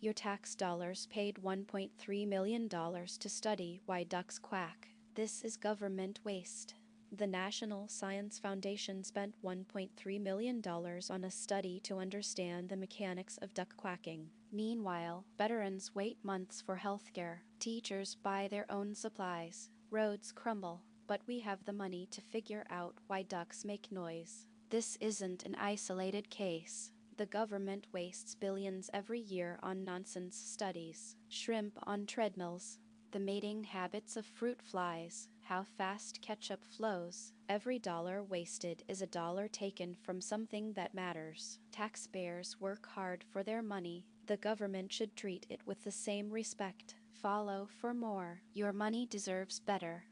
Your tax dollars paid $1.3 million to study why ducks quack. This is government waste. The National Science Foundation spent $1.3 million on a study to understand the mechanics of duck quacking. Meanwhile, veterans wait months for healthcare. Teachers buy their own supplies. Roads crumble. But we have the money to figure out why ducks make noise. This isn't an isolated case. The government wastes billions every year on nonsense studies. Shrimp on treadmills. The mating habits of fruit flies. How fast ketchup flows. Every dollar wasted is a dollar taken from something that matters. Taxpayers work hard for their money. The government should treat it with the same respect. Follow for more. Your money deserves better.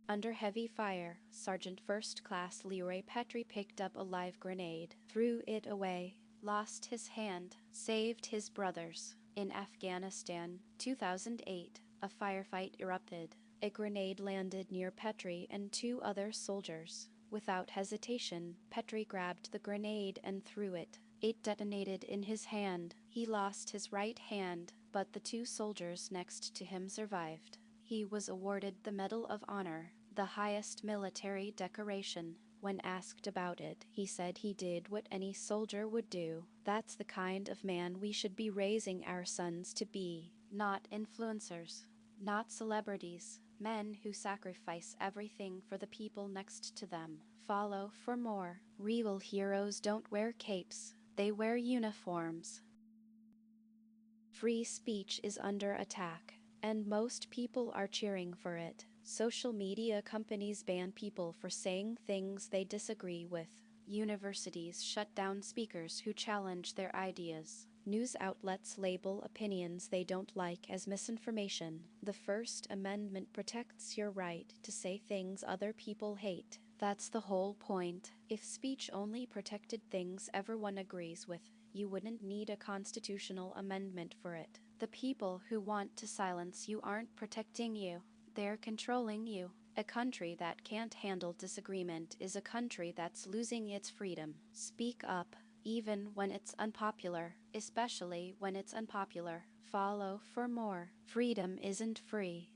Under heavy fire, Sergeant First Class Leroy Petrie picked up a live grenade, threw it away, lost his hand, saved his brothers. In Afghanistan, 2008, a firefight erupted. A grenade landed near Petrie and 2 other soldiers. Without hesitation, Petrie grabbed the grenade and threw it. It detonated in his hand. He lost his right hand, but the 2 soldiers next to him survived. He was awarded the Medal of Honor, the highest military decoration. When asked about it, he said he did what any soldier would do. That's the kind of man we should be raising our sons to be. Not influencers. Not celebrities. Men who sacrifice everything for the people next to them. Follow for more. Real heroes don't wear capes. They wear uniforms. Free speech is under attack, and most people are cheering for it. Social media companies ban people for saying things they disagree with. Universities shut down speakers who challenge their ideas. News outlets label opinions they don't like as misinformation. The First Amendment protects your right to say things other people hate. That's the whole point. If speech only protected things everyone agrees with, you wouldn't need a constitutional amendment for it. The people who want to silence you aren't protecting you. They're controlling you. A country that can't handle disagreement is a country that's losing its freedom. Speak up, even when it's unpopular, especially when it's unpopular. Follow for more. Freedom isn't free.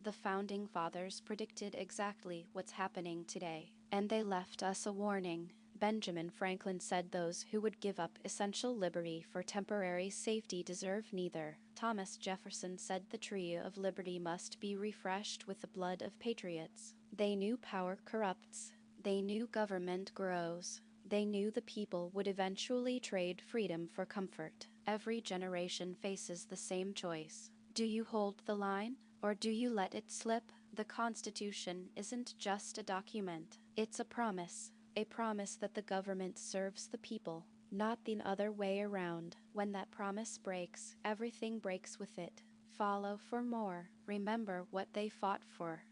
The Founding Fathers predicted exactly what's happening today, and they left us a warning. Benjamin Franklin said those who would give up essential liberty for temporary safety deserve neither. Thomas Jefferson said the tree of liberty must be refreshed with the blood of patriots. They knew power corrupts. They knew government grows. They knew the people would eventually trade freedom for comfort. Every generation faces the same choice. Do you hold the line, or do you let it slip? The Constitution isn't just a document. It's a promise that the government serves the people, not the other way around. When that promise breaks, everything breaks with it. Follow for more. Remember what they fought for.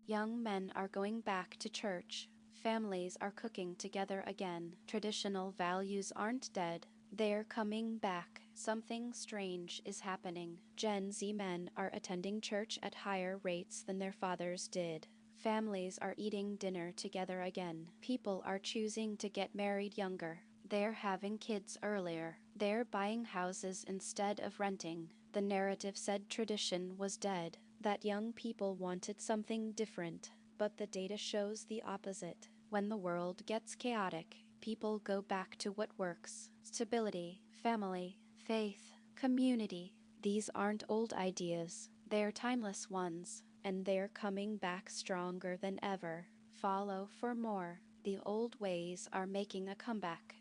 Young men are going back to church. Families are cooking together again. Traditional values aren't dead. They're coming back. Something strange is happening. Gen Z men are attending church at higher rates than their fathers did. Families are eating dinner together again. People are choosing to get married younger. They're having kids earlier. They're buying houses instead of renting. The narrative said tradition was dead, that young people wanted something different, but the data shows the opposite. When the world gets chaotic, people go back to what works. Stability, family, faith, community. These aren't old ideas. They're timeless ones, and they're coming back stronger than ever. Follow for more. The old ways are making a comeback.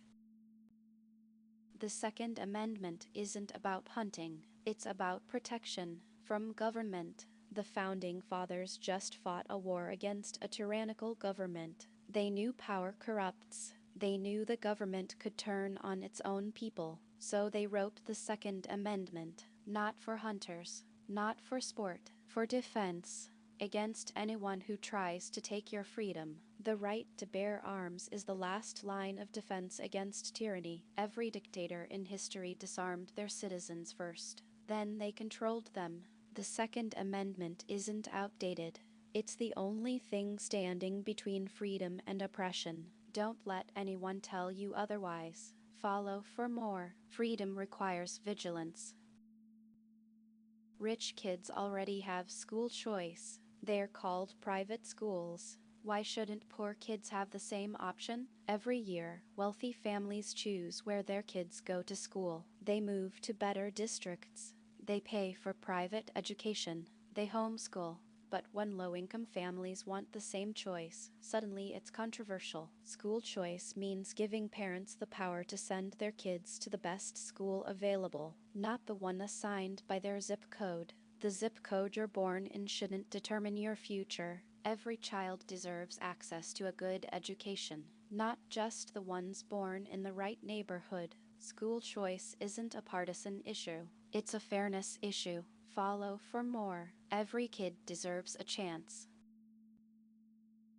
The Second Amendment isn't about hunting. It's about protection from government. The Founding Fathers just fought a war against a tyrannical government. They knew power corrupts. They knew the government could turn on its own people. So they wrote the Second Amendment. Not for hunters. Not for sport. For defense. Against anyone who tries to take your freedom. The right to bear arms is the last line of defense against tyranny. Every dictator in history disarmed their citizens first. Then they controlled them. The Second Amendment isn't outdated. It's the only thing standing between freedom and oppression. Don't let anyone tell you otherwise. Follow for more. Freedom requires vigilance. Rich kids already have school choice. They're called private schools. Why shouldn't poor kids have the same option? Every year, wealthy families choose where their kids go to school. They move to better districts. They pay for private education. They homeschool. But when low-income families want the same choice, suddenly it's controversial. School choice means giving parents the power to send their kids to the best school available, not the one assigned by their zip code. The zip code you're born in shouldn't determine your future. Every child deserves access to a good education, not just the ones born in the right neighborhood. School choice isn't a partisan issue. It's a fairness issue. Follow for more. Every kid deserves a chance.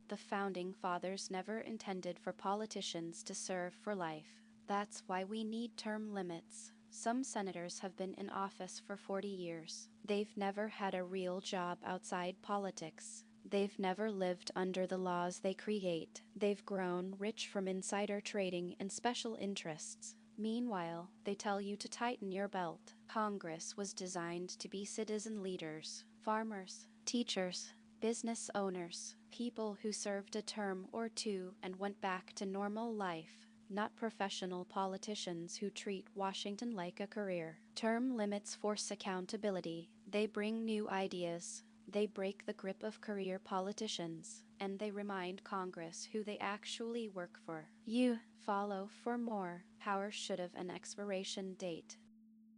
The Founding Fathers never intended for politicians to serve for life. That's why we need term limits. Some senators have been in office for 40 years. They've never had a real job outside politics. They've never lived under the laws they create. They've grown rich from insider trading and special interests. Meanwhile, they tell you to tighten your belt. Congress was designed to be citizen leaders, farmers, teachers, business owners, people who served a term or two and went back to normal life, not professional politicians who treat Washington like a career. Term limits force accountability. They bring new ideas. They break the grip of career politicians, and they remind Congress who they actually work for. You follow for more. Power should have an expiration date.